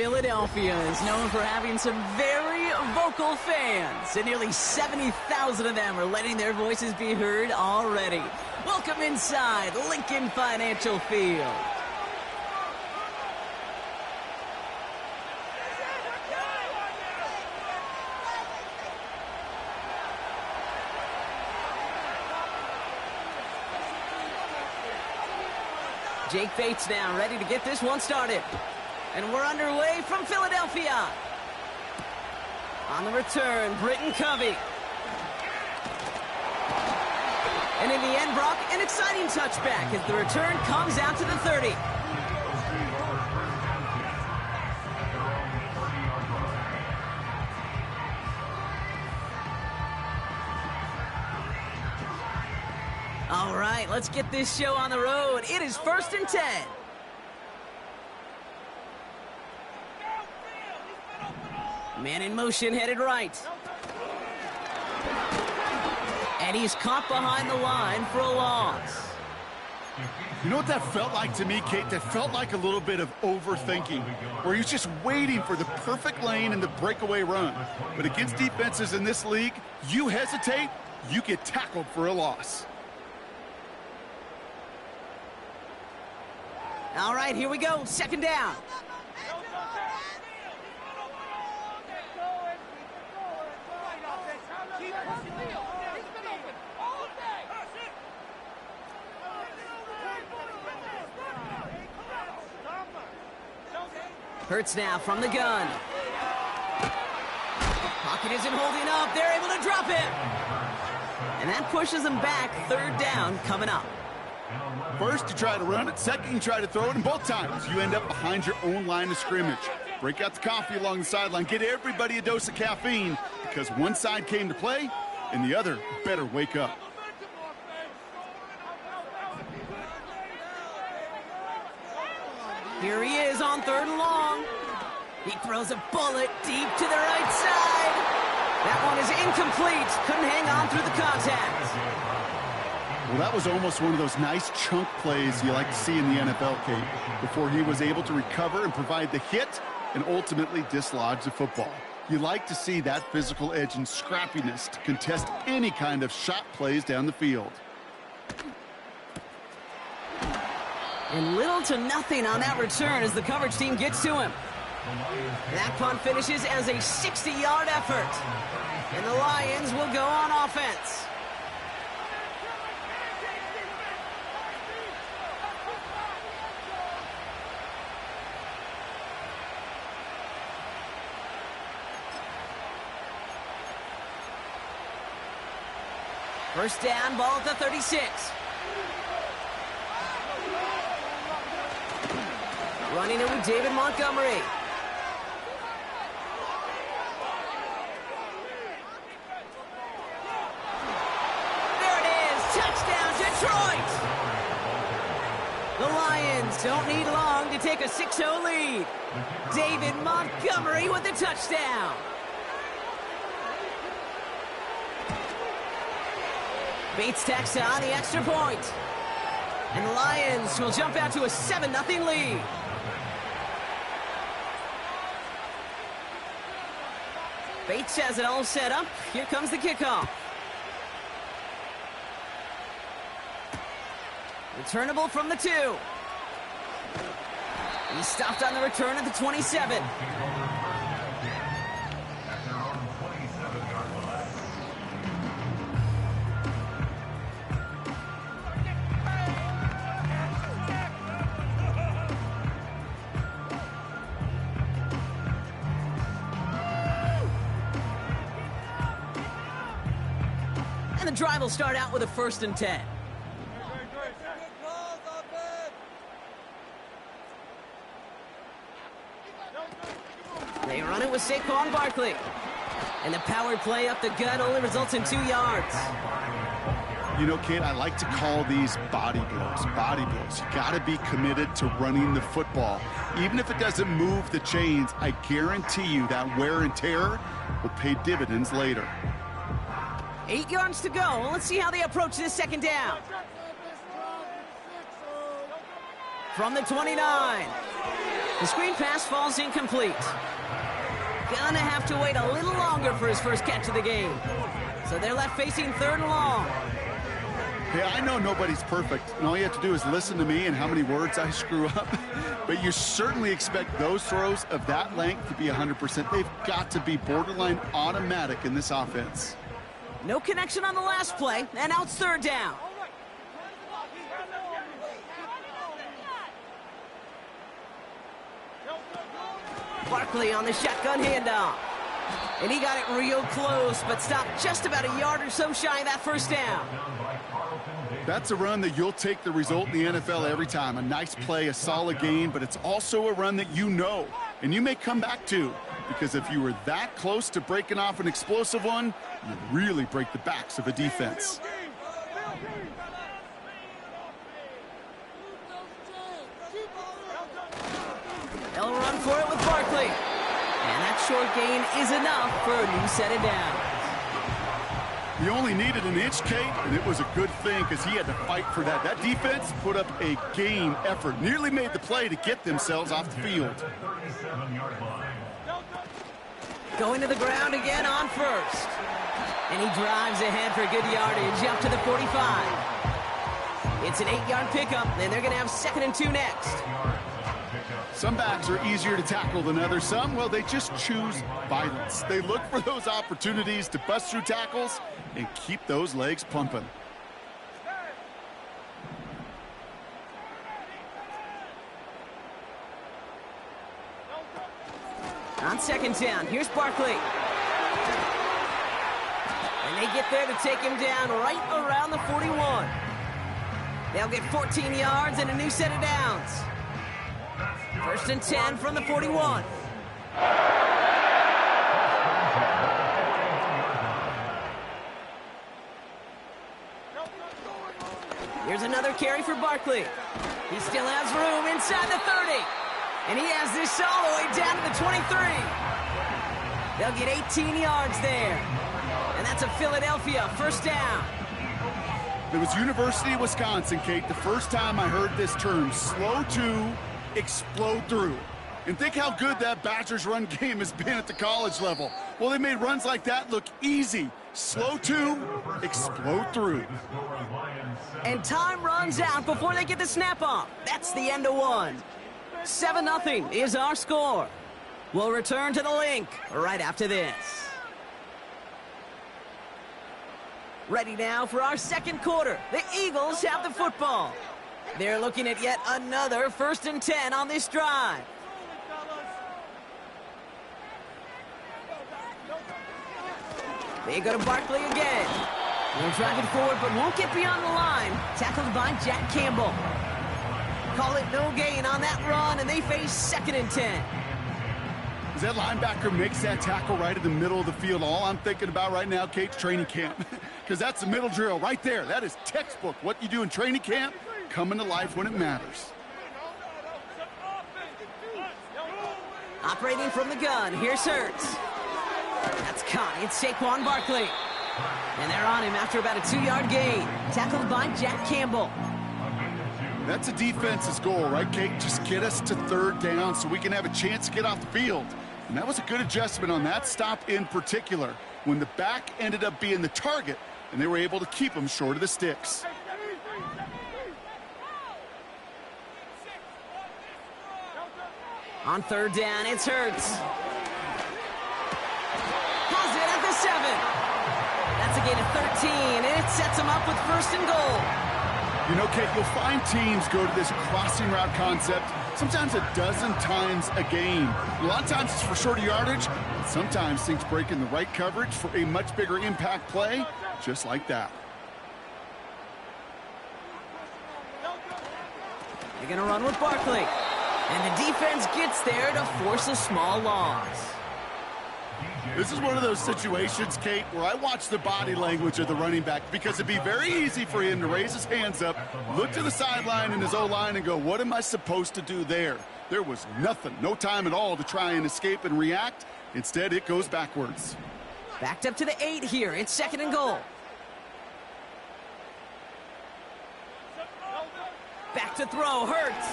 Philadelphia is known for having some very vocal fans, and nearly 70,000 of them are letting their voices be heard already. Welcome inside Lincoln Financial Field. Jake Bates now ready to get this one started. And we're underway from Philadelphia. On the return, Britton Covey. And in the end, Brock, an exciting touchback as the return comes out to the 30. All right, let's get this show on the road. It is 1st and 10. Man in motion, headed right. And he's caught behind the line for a loss. You know what that felt like to me, Kate? That felt like a little bit of overthinking, where he's just waiting for the perfect lane and the breakaway run. But against defenses in this league, you hesitate, you get tackled for a loss. All right, here we go. 2nd down. Hurts now from the gun. Pocket isn't holding up. They're able to drop him. And that pushes them back. 3rd down coming up. First, you try to run it. Second, you try to throw it. And both times, you end up behind your own line of scrimmage. Break out the coffee along the sideline. Get everybody a dose of caffeine, because one side came to play, and the other better wake up. Here he is on 3rd and long. He throws a bullet deep to the right side. That one is incomplete. Couldn't hang on through the contact. Well, that was almost one of those nice chunk plays you like to see in the NFL, Kate, before he was able to recover and provide the hit and ultimately dislodge the football. You like to see that physical edge and scrappiness to contest any kind of shot plays down the field. And little to nothing on that return as the coverage team gets to him. That punt finishes as a 60-yard effort. And the Lions will go on offense. First down, ball at the 36. Running it with David Montgomery. There it is. Touchdown, Detroit. The Lions don't need long to take a 6-0 lead. David Montgomery with the touchdown. Bates tacks on the extra point. And the Lions will jump out to a 7-0 lead. Bates has it all set up. Here comes the kickoff. Returnable from the 2. He stopped on the return at the 27. And the drive will start out with a 1st and 10. They run it with Saquon Barkley. And the power play up the gut only results in 2 yards. You know, Kate, I like to call these body blows. Body blows. You got to be committed to running the football. Even if it doesn't move the chains, I guarantee you that wear and tear will pay dividends later. 8 yards to go. Let's see how they approach this 2nd down. From the 29. The screen pass falls incomplete. Gonna have to wait a little longer for his first catch of the game. So they're left facing 3rd and long. Hey, I know nobody's perfect, and all you have to do is listen to me and how many words I screw up. But you certainly expect those throws of that length to be 100%. They've got to be borderline automatic in this offense. No connection on the last play, and now it's 3rd down. Barkley on the shotgun handoff. And he got it real close, but stopped just about a yard or so shy of that 1st down. That's a run that you'll take the result in the NFL every time. A nice play, a solid gain, but it's also a run that you know, and you may come back to, because if you were that close to breaking off an explosive one, you really break the backs of a defense. They'll run for it with Barkley. And that short gain is enough for a new set of downs. He only needed an inch, Kate, and it was a good thing because he had to fight for that. That defense put up a game effort, nearly made the play to get themselves off the field. Going to the ground again on 1st. And he drives ahead for good yardage up to the 45. It's an 8-yard pickup, and they're going to have 2nd and 2 next. Some backs are easier to tackle than others. Some, well, they just choose violence. They look for those opportunities to bust through tackles and keep those legs pumping. On 2nd down, here's Barkley. And they get there to take him down right around the 41. They'll get 14 yards and a new set of downs. 1st and 10 from the 41. Here's another carry for Barkley. He still has room inside the 30. And he has this all the way down to the 23. They'll get 18 yards there. And that's a Philadelphia 1st down. It was University of Wisconsin, Kate, the first time I heard this term, slow to explode through. And think how good that Badgers run game has been at the college level. Well, they made runs like that look easy. Slow to explode through. And time runs out before they get the snap off. That's the end of one. 7-0 is our score. We'll return to the link right after this. Ready now for our 2nd quarter. The Eagles have the football. They're looking at yet another 1st and 10 on this drive. They go to Barkley again. They're driving forward, but won't get beyond the line. Tackled by Jack Campbell. Call it no gain on that run, and they face 2nd and 10. As that linebacker makes that tackle right in the middle of the field, all I'm thinking about right now, Kate's training camp. Because that's the middle drill right there. That is textbook. What you do in training camp, coming to life when it matters. Operating from the gun, here's Hurts. That's caught. It's Saquon Barkley. And they're on him after about a 2-yard gain. Tackled by Jack Campbell. That's a defense's goal, right, Kate? Just get us to 3rd down so we can have a chance to get off the field. And that was a good adjustment on that stop in particular, when the back ended up being the target, and they were able to keep him short of the sticks. On 3rd down, it's Hurts. Has it at the 7. That's a gain of 13, and it sets him up with 1st and goal. You know, Kate, you'll find teams go to this crossing route concept sometimes a dozen times a game. A lot of times it's for shorter yardage, but sometimes things break in the right coverage for a much bigger impact play, just like that. They're going to run with Barkley. And the defense gets there to force a small loss. This is one of those situations, Kate, where I watch the body language of the running back, because it'd be very easy for him to raise his hands up, look to the sideline in his O-line and go, what am I supposed to do there? There was nothing, no time at all to try and escape and react. Instead, it goes backwards. Backed up to the 8 here. It's 2nd and goal. Back to throw. Hurts.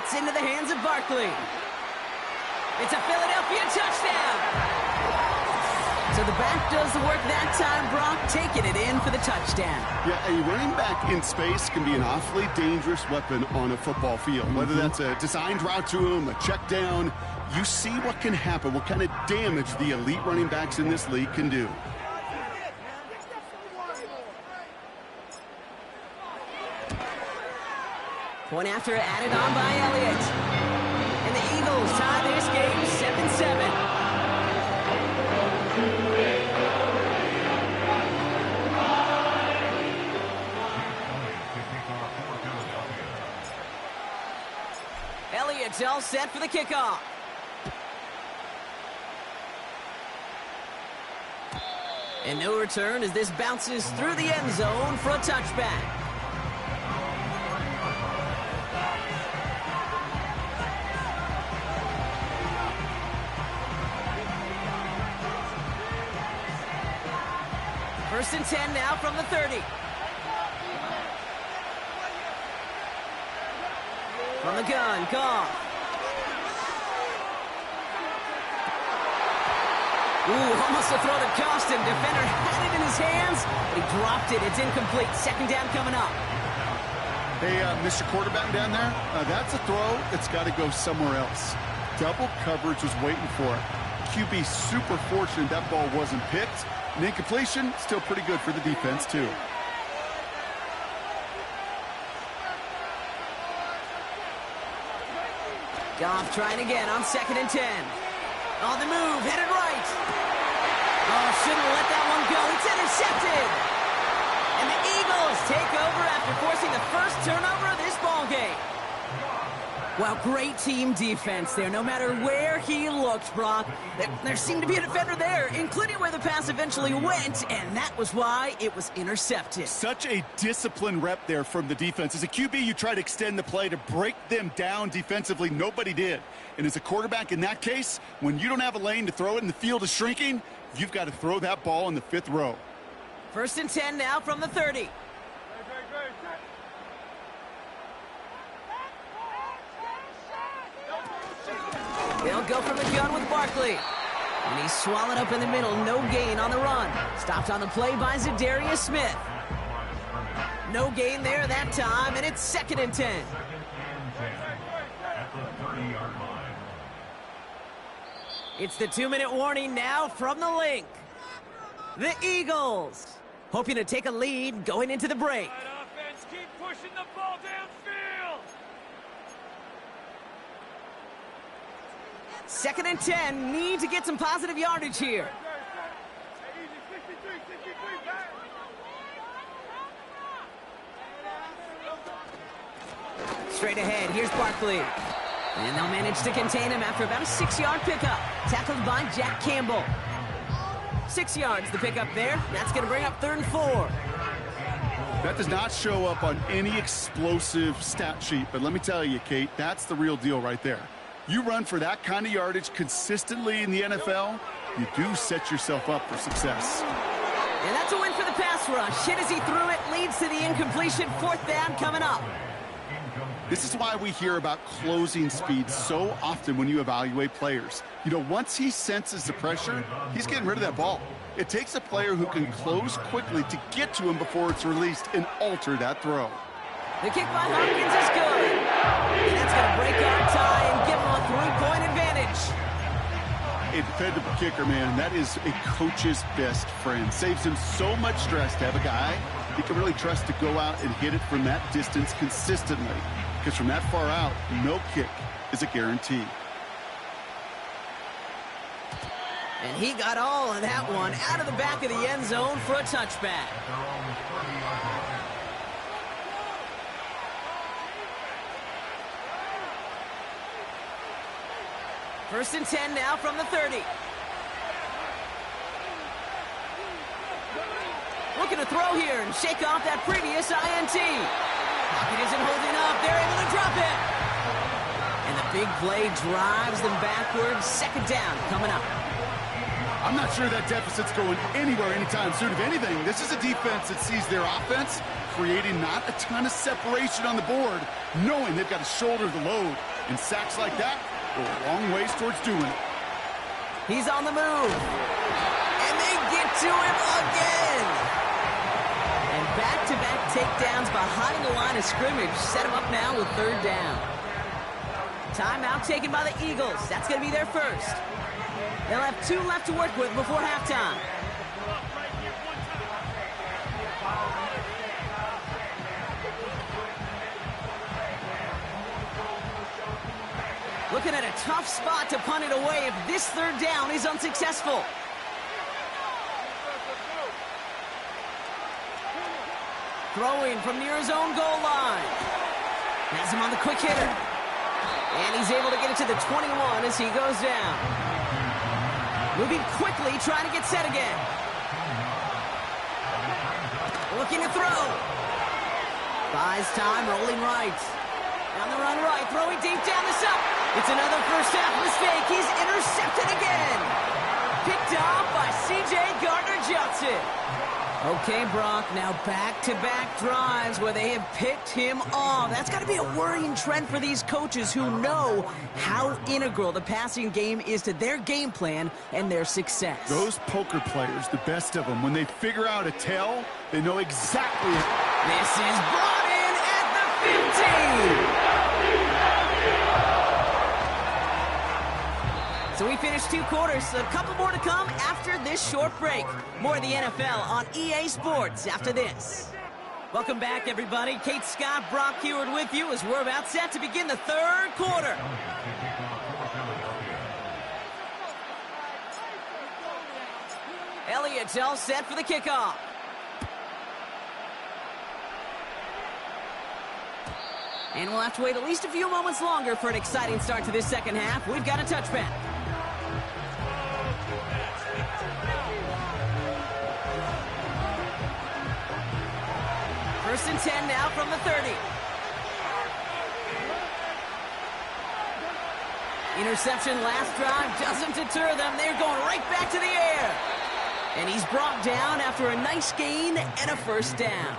It's into the hands of Barkley. It's a Philadelphia touchdown. So the back does the work that time, Brock, taking it in for the touchdown. Yeah, a running back in space can be an awfully dangerous weapon on a football field. Whether that's a designed route to him, a check down, you see what can happen, what kind of damage the elite running backs in this league can do. Point after added on by Elliott. And the Eagles tie this game 7-7. Elliott's all set for the kickoff. And no return as this bounces through the end zone for a touchback. First and 10 now from the 30. From the gun, Goff. Ooh, almost a throw that cost him. Defender had it in his hands, but he dropped it. It's incomplete. Second down coming up. Hey, Mr. Quarterback down there, that's a throw that's got to go somewhere else. Double coverage was waiting for it. QB super fortunate that ball wasn't picked. And incompletion, still pretty good for the defense, too. Goff trying again on 2nd and 10. On the move, headed right. Oh, shouldn't let that one go. It's intercepted. And the Eagles take over after forcing the first turnover of this ball game. Well, great team defense there. No matter where he looked, Brock, there seemed to be a defender there, including where the pass eventually went, and that was why it was intercepted. Such a disciplined rep there from the defense. As a QB, you try to extend the play to break them down defensively. Nobody did. And as a quarterback in that case, when you don't have a lane to throw it and the field is shrinking, you've got to throw that ball in the 5th row. First and 10 now from the 30. They'll go from the gun with Barkley. And he's swallowed up in the middle. No gain on the run. Stopped on the play by Zadarius Smith. No gain there that time, and it's 2nd and 10. It's the 2-minute warning now from the link. The Eagles hoping to take a lead going into the break. That offense, keep pushing the ball downfield. 2nd and 10, need to get some positive yardage here. Straight ahead, here's Barkley. And they'll manage to contain him after about a 6-yard pickup. Tackled by Jack Campbell. 6 yards the pickup there. That's going to bring up 3rd and 4. That does not show up on any explosive stat sheet, but let me tell you, Kate, that's the real deal right there. You run for that kind of yardage consistently in the NFL, you do set yourself up for success. And that's a win for the pass rush. Hit as he threw it, leads to the incompletion. 4th down coming up. This is why we hear about closing speed so often when you evaluate players. You know, once he senses the pressure, he's getting rid of that ball. It takes a player who can close quickly to get to him before it's released and alter that throw. The kick by Hopkins is good. And that's going to break our tie and give him a 3-point advantage. A dependable kicker, man, that is a coach's best friend. Saves him so much stress to have a guy he can really trust to go out and hit it from that distance consistently. Because from that far out, no kick is a guarantee. And he got all of that one out of the back of the end zone for a touchback. First and 10 now from the 30. Looking to throw here and shake off that previous INT. Pocket isn't holding up. They're able to drop it. And the big play drives them backwards. 2nd down coming up. I'm not sure that deficit's going anywhere anytime soon. If anything, this is a defense that sees their offense creating not a ton of separation on the board, knowing they've got to shoulder the load. And sacks like that go a long ways towards doing it. He's on the move. And they get to him again. And back-to-back takedowns behind the line of scrimmage set him up now with third down. Timeout taken by the Eagles. That's going to be their first. They'll have 2 left to work with before halftime. Looking at a tough spot to punt it away if this third down is unsuccessful. Throwing from near his own goal line. Has him on the quick hitter. And he's able to get it to the 21 as he goes down. Moving quickly, trying to get set again. Looking to throw. Buys time, rolling right. On the run right, throwing deep down the side. It's another first half mistake. He's intercepted again. Picked off by C.J. Gardner-Johnson. Okay, Brock, now back-to-back drives where they have picked him off. That's got to be a worrying trend for these coaches who know how integral the passing game is to their game plan and their success. Those poker players, the best of them, when they figure out a tell, they know exactly. This is brought in at the 15. So we finished 2 quarters, so a couple more to come after this short break. More of the NFL on EA Sports after this. Welcome back, everybody. Kate Scott, Brock Heward with you as we're about set to begin the third quarter. Elliott's all set for the kickoff. And we'll have to wait at least a few moments longer for an exciting start to this second half. We've got a touchback. First and 10 now from the 30. Interception last drive doesn't deter them. They're going right back to the air. And he's brought down after a nice gain and a first down.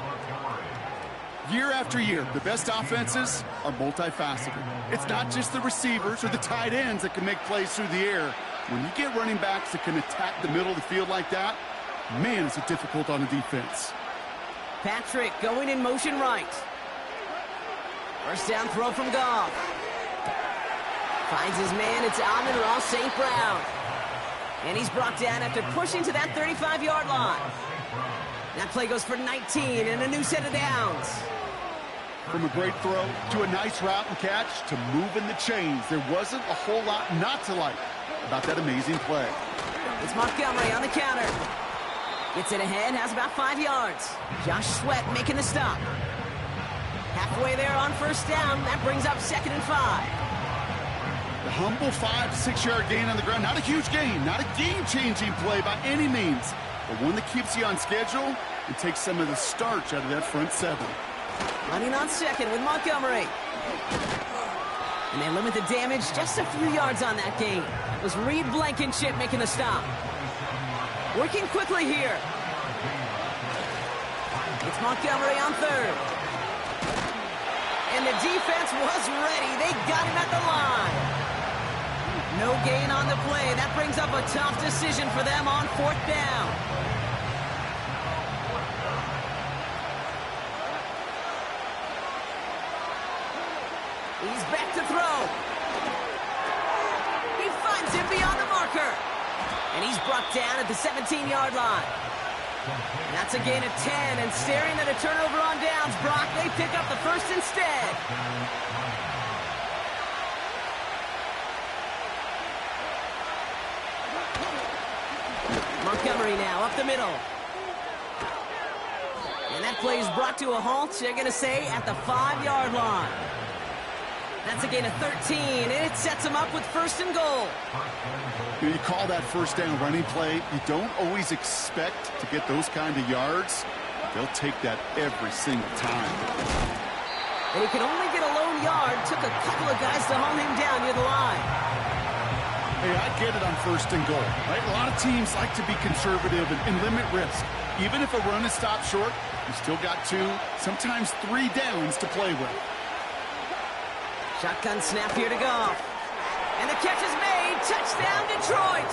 Year after year, the best offenses are multifaceted. It's not just the receivers or the tight ends that can make plays through the air. When you get running backs that can attack the middle of the field like that, man, is it difficult on the defense. Patrick going in motion right. First down throw from Goff. Finds his man. It's Amon-Ra St. Brown. And he's brought down after pushing to that 35-yard line. That play goes for 19 and a new set of downs. From a great throw to a nice route and catch to moving the chains, there wasn't a whole lot not to like about that amazing play. It's Montgomery on the counter. Gets it ahead, has about 5 yards. Josh Sweat making the stop. Halfway there on first down. That brings up 2nd and 5. The humble 5 to 6 yard gain on the ground. Not a huge gain, not a game-changing play by any means, but one that keeps you on schedule and takes some of the starch out of that front 7. Running on second with Montgomery. And they limit the damage just a few yards on that gain. It was Reed Blankenship making the stop. Working quickly here. It's Montgomery on third. And the defense was ready. They got him at the line. No gain on the play. That brings up a tough decision for them on 4th down. He's back to throw. He finds him beyond the marker. And he's brought down at the 17-yard line. And that's a gain of 10. And staring at a turnover on downs, Brock, they pick up the first instead. Montgomery now up the middle. And that play is brought to a halt, they're going to say, at the 5-yard line. That's a gain of 13, and it sets them up with 1st and goal. You call that first down running play. You don't always expect to get those kind of yards. They'll take that every single time. And he could only get a lone yard. Took a couple of guys to hold him down near the line. Hey, I get it on 1st and goal, right? A lot of teams like to be conservative and limit risk. Even if a run is stopped short, you still got 2, sometimes 3 downs to play with. Shotgun snap here to Goff. And the catch is made. Touchdown, Detroit.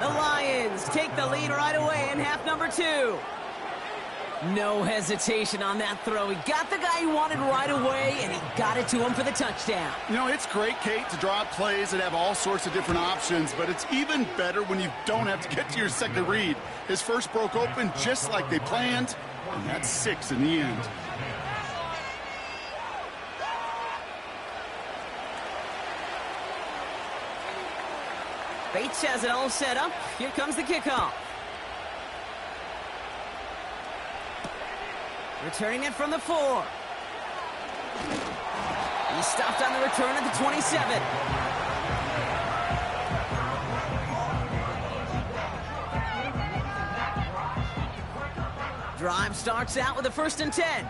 The Lions take the lead right away in half number 2. No hesitation on that throw. He got the guy he wanted right away, and he got it to him for the touchdown. You know, it's great, Kate, to draw up plays and have all sorts of different options, but it's even better when you don't have to get to your second read. His first broke open just like they planned, and that's 6 in the end. Bates has it all set up. Here comes the kickoff. Returning it from the 4. He stopped on the return at the 27. Drive starts out with a 1st and 10.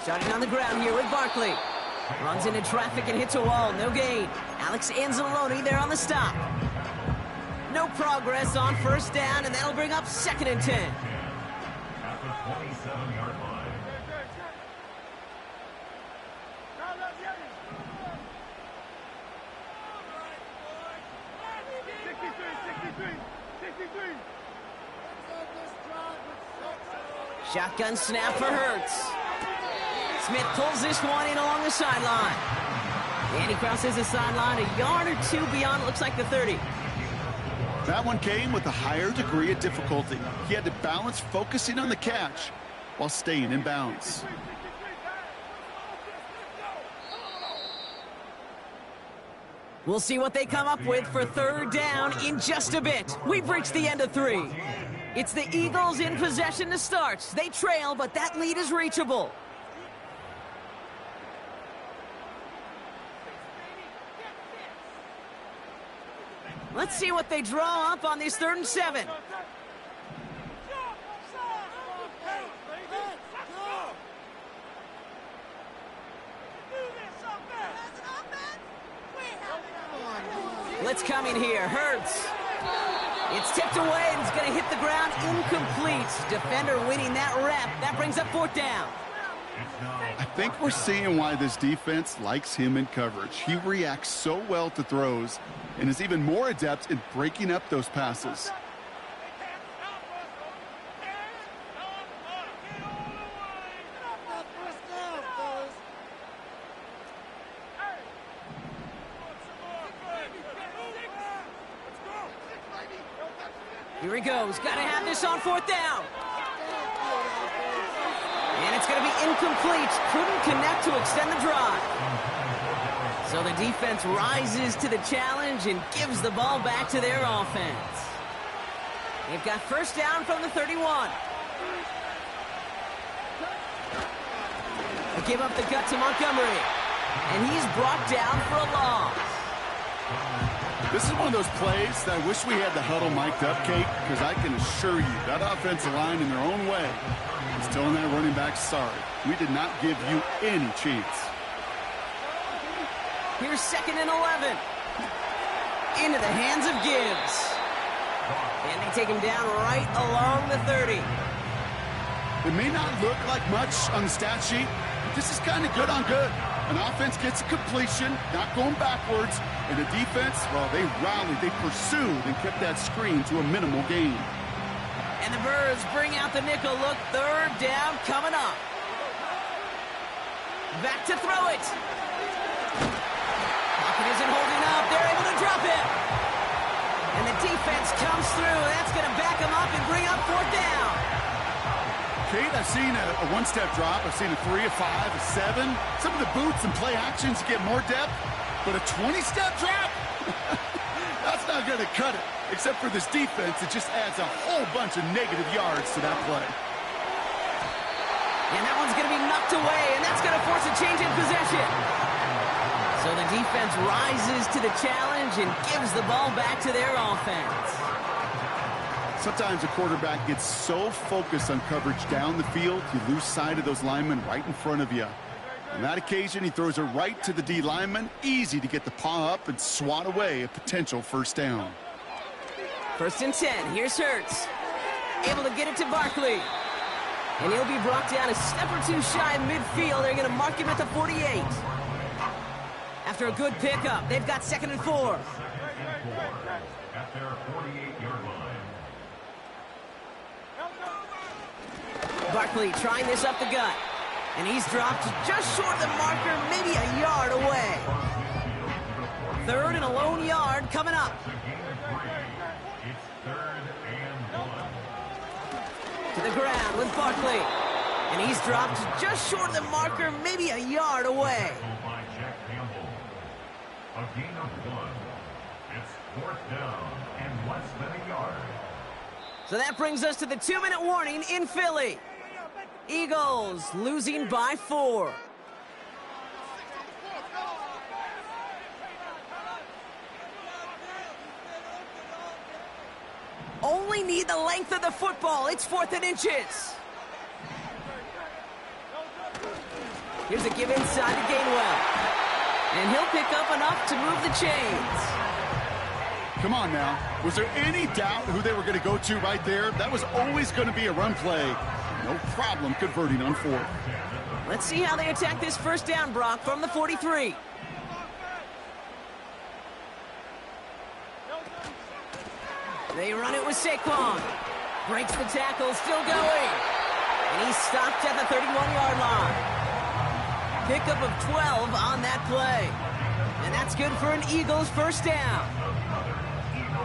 Shotting on the ground here with Barkley. Runs into traffic and hits a wall. No gain. Alex Anzalone there on the stop. No progress on 1st down, and that'll bring up 2nd and 10. At the 27-yard line. Shotgun snap for Hurts. Smith pulls this one in along the sideline. And he crosses the sideline a yard or 2 beyond, it looks like the 30. That one came with a higher degree of difficulty. He had to balance focusing on the catch while staying in bounds. We'll see what they come up with for 3rd down in just a bit. We've reached the end of 3. It's the Eagles in possession to start. They trail, but that lead is reachable. Let's see what they draw up on this 3rd and 7. Blitz coming here. Hurts. It's tipped away and it's going to hit the ground incomplete. Defender winning that rep. That brings up 4th down. I think we're seeing why this defense likes him in coverage. He reacts so well to throws and is even more adept in breaking up those passes. Here he goes. Got to have this on 4th down. And it's going to be incomplete. Couldn't connect to extend the drive. So the defense rises to the challenge and gives the ball back to their offense. They've got 1st down from the 31. They give up the gut to Montgomery. And he's brought down for a loss. This is one of those plays that I wish we had the huddle mic'd up, Kate, because I can assure you that offensive line in their own way is telling that running back, sorry, we did not give you any chance. Here's 2nd and 11. Into the hands of Gibbs. And they take him down right along the 30. It may not look like much on the stat sheet, but this is kind of good on good. An offense gets a completion, not going backwards, and the defense, well, they rallied, they pursued, and kept that screen to a minimal gain. And the Birds bring out the nickel look. 3rd down coming up. Back to throw it. Pocket isn't holding up. They're able to drop it. And the defense comes through. That's going to back them up and bring up 4th down. Kate, I've seen a one-step drop. I've seen a 3, a 5, a 7. Some of the boots and play actions get more depth, but a 20-step drop? That's not going to cut it. Except for this defense, it just adds a whole bunch of negative yards to that play. And that one's going to be knocked away, and that's going to force a change in possession. So the defense rises to the challenge and gives the ball back to their offense. Sometimes a quarterback gets so focused on coverage down the field, you lose sight of those linemen right in front of you. On that occasion, he throws it right to the D lineman. Easy to get the paw up and swat away a potential 1st down. 1st and 10. Here's Hurts. Able to get it to Barkley. And he'll be brought down a step or two shy of midfield. They're going to mark him at the 48. After a good pickup, they've got 2nd and 4. At their 48-yard line. Barkley trying this up the gut. And he's dropped just short of the marker, maybe a yard away. 3rd and a lone yard coming up. It's 3rd and 1. To the ground with Barkley. And he's dropped just short of the marker, maybe a yard away. By Jack Campbell. A gain of 1. It's 4th down and less than a yard. So that brings us to the 2-minute warning in Philly. Eagles losing by 4. Only need the length of the football. It's 4th and inches. Here's a give inside to Gainwell. And he'll pick up enough to move the chains. Come on now. Was there any doubt who they were going to go to right there? That was always going to be a run play. No problem converting on 4th. Let's see how they attack this 1st down, Brock, from the 43. They run it with Saquon. Breaks the tackle, still going. And he's stopped at the 31-yard line. Pickup of 12 on that play. And that's good for an Eagles 1st down.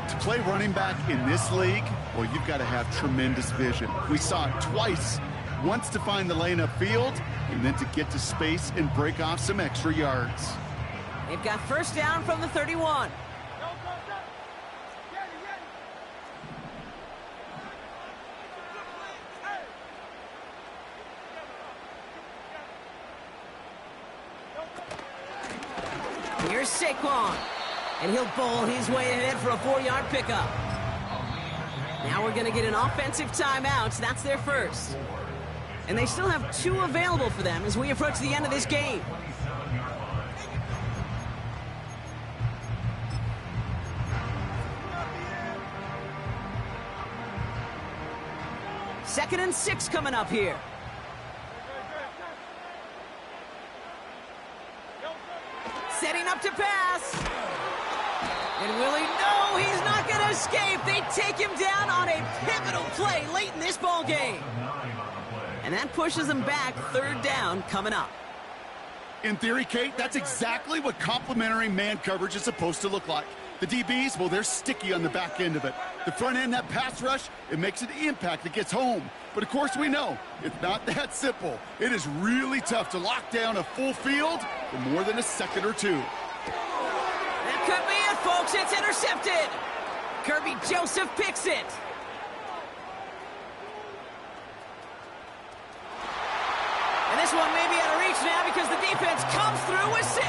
To play running back in this league, well, you've got to have tremendous vision. We saw it twice. Once to find the lane upfield, and then to get to space and break off some extra yards. They've got 1st down from the 31. Here's Saquon. And he'll bowl his way ahead for a 4-yard pickup. Now we're going to get an offensive timeout. That's their first. And they still have 2 available for them as we approach the end of this game. Second and 6 coming up here. Setting up to pass. And will he? No, he's not going to escape. They take him down on a pivotal play late in this ball game. And that pushes them back. 3rd down coming up. In theory, Kate, that's exactly what complementary man coverage is supposed to look like. The DBs, well, they're sticky on the back end of it. The front end, that pass rush, it makes an impact that gets home. But, of course, we know it's not that simple. It is really tough to lock down a full field for more than a second or 2. That could be it, folks. It's intercepted. Kirby Joseph picks it. And this one may be out of reach now because the defense comes through with 6.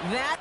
That